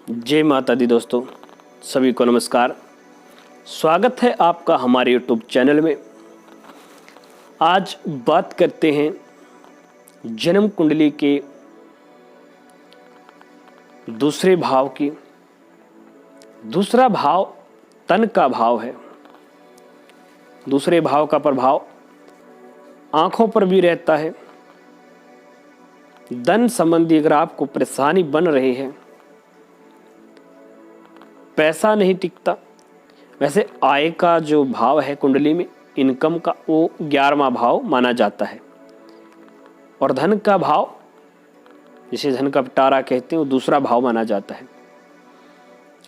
जय माता दी दोस्तों, सभी को नमस्कार। स्वागत है आपका हमारे यूट्यूब चैनल में। आज बात करते हैं जन्म कुंडली के दूसरे भाव की। दूसरा भाव तन का भाव है। दूसरे भाव का प्रभाव आंखों पर भी रहता है। धन संबंधी अगर आपको परेशानी बन रही है, पैसा नहीं टिकता। वैसे आय का जो भाव है कुंडली में, इनकम का, वो 11वां भाव माना जाता है। और धन का भाव, जिसे धन का पिटारा कहते हैं, वो दूसरा भाव माना जाता है।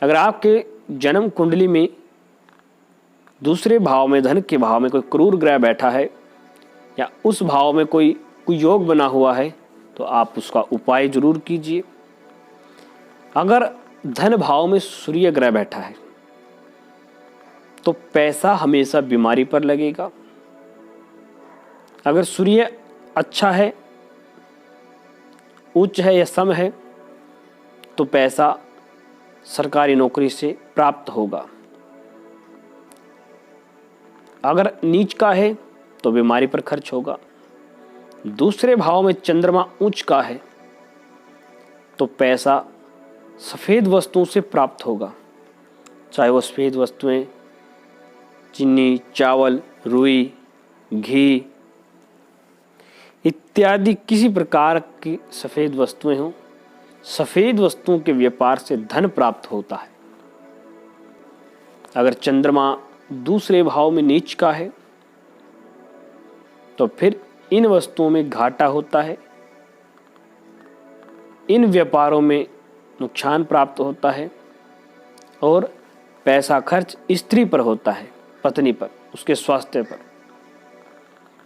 अगर आपके जन्म कुंडली में दूसरे भाव में, धन के भाव में कोई क्रूर ग्रह बैठा है या उस भाव में कोई योग बना हुआ है, तो आप उसका उपाय जरूर कीजिए। अगर धन भाव में सूर्य ग्रह बैठा है तो पैसा हमेशा बीमारी पर लगेगा। अगर सूर्य अच्छा है, उच्च है या सम है, तो पैसा सरकारी नौकरी से प्राप्त होगा। अगर नीच का है तो बीमारी पर खर्च होगा। दूसरे भाव में चंद्रमा उच्च का है तो पैसा सफ़ेद वस्तुओं से प्राप्त होगा, चाहे वो सफ़ेद वस्तुएं चीनी, चावल, रुई, घी इत्यादि किसी प्रकार की सफ़ेद वस्तुएं हों। सफ़ेद वस्तुओं के व्यापार से धन प्राप्त होता है। अगर चंद्रमा दूसरे भाव में नीच का है तो फिर इन वस्तुओं में घाटा होता है, इन व्यापारों में नुकसान प्राप्त होता है और पैसा खर्च स्त्री पर होता है, पत्नी पर, उसके स्वास्थ्य पर।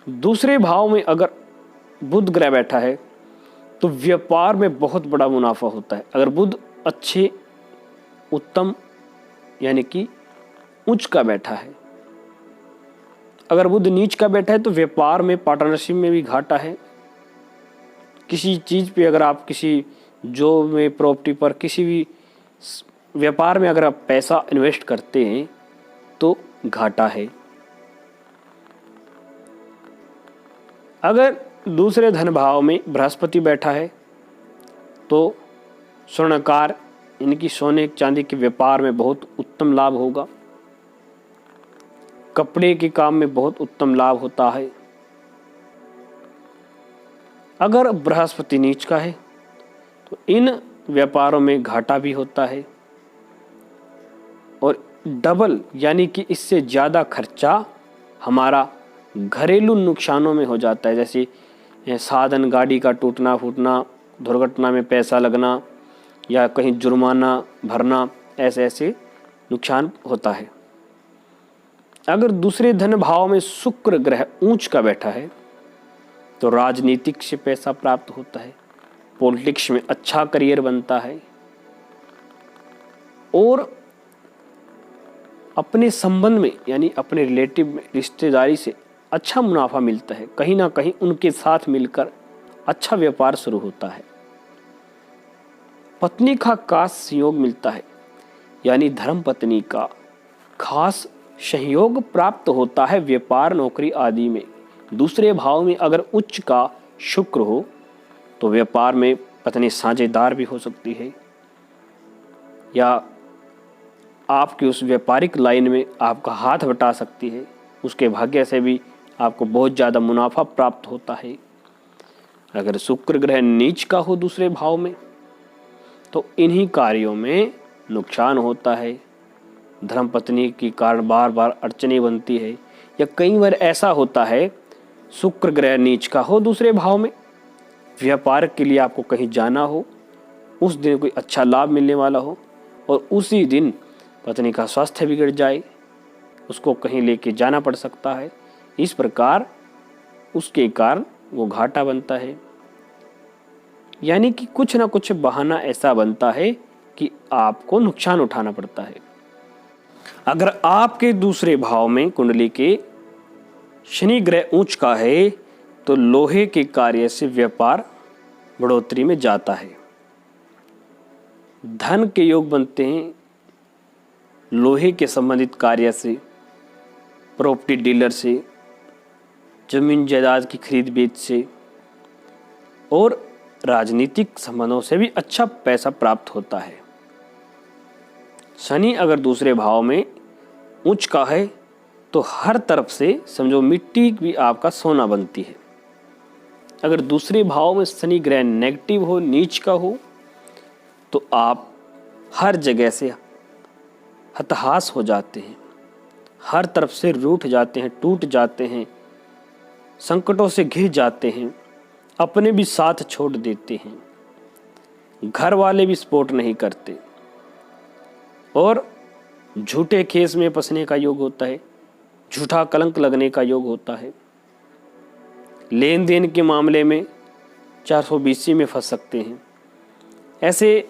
दूसरे भाव में अगर बुध ग्रह बैठा है तो व्यापार में बहुत बड़ा मुनाफा होता है। अगर बुध अच्छे, उत्तम यानी कि उच्च का बैठा है। अगर बुध नीच का बैठा है तो व्यापार में, पार्टनरशिप में भी घाटा है। किसी चीज़ पे अगर आप, किसी जॉब में, प्रॉपर्टी पर, किसी भी व्यापार में अगर आप पैसा इन्वेस्ट करते हैं तो घाटा है। अगर दूसरे धन भाव में बृहस्पति बैठा है तो स्वर्णकार, इनकी सोने चांदी के व्यापार में बहुत उत्तम लाभ होगा। कपड़े के काम में बहुत उत्तम लाभ होता है। अगर बृहस्पति नीच का है तो इन व्यापारों में घाटा भी होता है और डबल यानी कि इससे ज़्यादा खर्चा हमारा घरेलू नुकसानों में हो जाता है। जैसे साधन, गाड़ी का टूटना फूटना, दुर्घटना में पैसा लगना या कहीं जुर्माना भरना, ऐसे ऐसे नुकसान होता है। अगर दूसरे धन भाव में शुक्र ग्रह ऊंच का बैठा है तो राजनीतिक से पैसा प्राप्त होता है, पॉलिटिक्स में अच्छा करियर बनता है और अपने संबंध में यानी अपने रिलेटिव में, रिश्तेदारी से अच्छा मुनाफा मिलता है। कहीं ना कहीं उनके साथ मिलकर अच्छा व्यापार शुरू होता है। पत्नी का खास सहयोग मिलता है, यानी धर्म पत्नी का खास सहयोग प्राप्त होता है व्यापार, नौकरी आदि में। दूसरे भाव में अगर उच्च का शुक्र हो तो व्यापार में पत्नी साझेदार भी हो सकती है या आपकी उस व्यापारिक लाइन में आपका हाथ बटा सकती है। उसके भाग्य से भी आपको बहुत ज़्यादा मुनाफा प्राप्त होता है। अगर शुक्र ग्रह नीच का हो दूसरे भाव में तो इन्हीं कार्यों में नुकसान होता है। धर्मपत्नी के कारण बार बार अड़चनें बनती है। या कई बार ऐसा होता है, शुक्र ग्रह नीच का हो दूसरे भाव में, व्यापार के लिए आपको कहीं जाना हो, उस दिन कोई अच्छा लाभ मिलने वाला हो और उसी दिन पत्नी का स्वास्थ्य बिगड़ जाए, उसको कहीं लेके जाना पड़ सकता है। इस प्रकार उसके कारण वो घाटा बनता है। यानी कि कुछ ना कुछ बहाना ऐसा बनता है कि आपको नुकसान उठाना पड़ता है। अगर आपके दूसरे भाव में कुंडली के शनि ग्रह उच्च का है तो लोहे के कार्य से व्यापार बढ़ोतरी में जाता है। धन के योग बनते हैं लोहे के संबंधित कार्य से, प्रॉपर्टी डीलर से, जमीन जायदाद की खरीद बेच से और राजनीतिक संबंधों से भी अच्छा पैसा प्राप्त होता है। शनि अगर दूसरे भाव में उच्च का है तो हर तरफ से समझो मिट्टी भी आपका सोना बनती है। अगर दूसरे भाव में शनि ग्रह नेगेटिव हो, नीच का हो, तो आप हर जगह से हताश हो जाते हैं, हर तरफ से रूठ जाते हैं, टूट जाते हैं, संकटों से घिर जाते हैं, अपने भी साथ छोड़ देते हैं, घर वाले भी सपोर्ट नहीं करते और झूठे केस में फंसने का योग होता है, झूठा कलंक लगने का योग होता है, लेन देन के मामले में 420 में फंस सकते हैं। ऐसे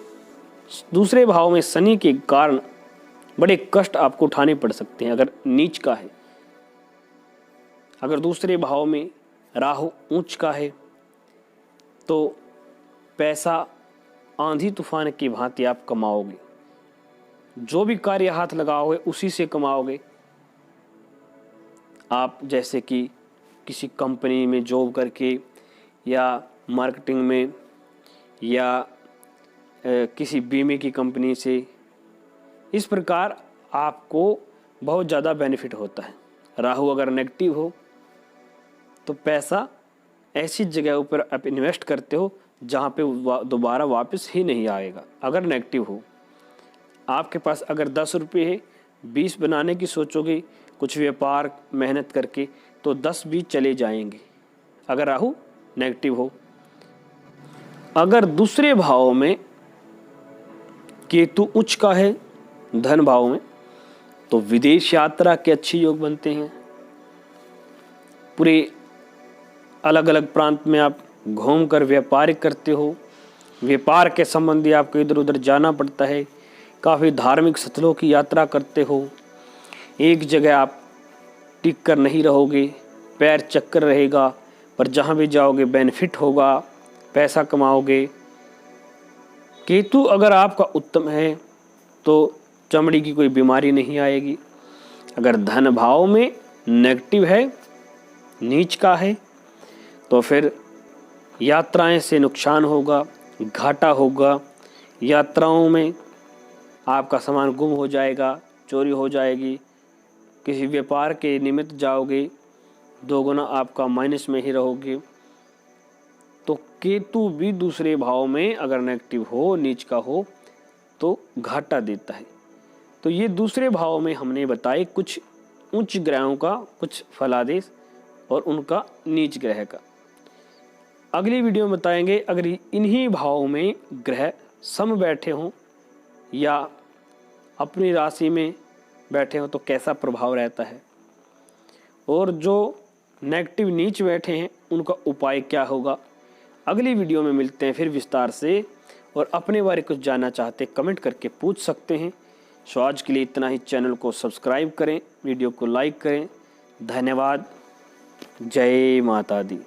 दूसरे भाव में शनि के कारण बड़े कष्ट आपको उठाने पड़ सकते हैं अगर नीच का है। अगर दूसरे भाव में राहु ऊंच का है तो पैसा आंधी तूफान की भांति आप कमाओगे, जो भी कार्य हाथ लगाओगे उसी से कमाओगे। आप जैसे कि किसी कंपनी में जॉब करके या मार्केटिंग में या किसी बीमे की कंपनी से, इस प्रकार आपको बहुत ज़्यादा बेनिफिट होता है। राहु अगर नेगेटिव हो तो पैसा ऐसी जगह ऊपर आप इन्वेस्ट करते हो जहाँ पे दोबारा वापस ही नहीं आएगा। अगर नेगेटिव हो, आपके पास अगर 10 रुपये है, 20 बनाने की सोचोगे कुछ व्यापार मेहनत करके तो 10 भी चले जाएंगे अगर राहु नेगेटिव हो। अगर दूसरे भाव में केतु उच्च का है धन भाव में तो विदेश यात्रा के अच्छे योग बनते हैं। पूरे अलग अलग प्रांत में आप घूमकर व्यापार करते हो, व्यापार के संबंधी आपको इधर उधर जाना पड़ता है, काफ़ी धार्मिक स्थलों की यात्रा करते हो, एक जगह आप टिक कर नहीं रहोगे, पैर चक्कर रहेगा, पर जहाँ भी जाओगे बेनिफिट होगा, पैसा कमाओगे। केतु अगर आपका उत्तम है तो चमड़ी की कोई बीमारी नहीं आएगी। अगर धन भाव में नेगेटिव है, नीच का है, तो फिर यात्राएं से नुकसान होगा, घाटा होगा, यात्राओं में आपका सामान गुम हो जाएगा, चोरी हो जाएगी, किसी व्यापार के निमित्त जाओगे, दोगुना आपका माइनस में ही रहोगे। तो केतु भी दूसरे भाव में अगर नेगेटिव हो, नीच का हो, तो घाटा देता है। तो ये दूसरे भाव में हमने बताए कुछ उच्च ग्रहों का कुछ फलादेश और उनका नीच ग्रह का। अगली वीडियो में बताएंगे अगर इन्हीं भावों में ग्रह सम बैठे हों या अपनी राशि में बैठे हों तो कैसा प्रभाव रहता है, और जो नेगेटिव नीच बैठे हैं उनका उपाय क्या होगा। अगली वीडियो में मिलते हैं फिर विस्तार से, और अपने बारे कुछ जानना चाहते कमेंट करके पूछ सकते हैं। सो आज के लिए इतना ही। चैनल को सब्सक्राइब करें, वीडियो को लाइक करें। धन्यवाद। जय माता दी।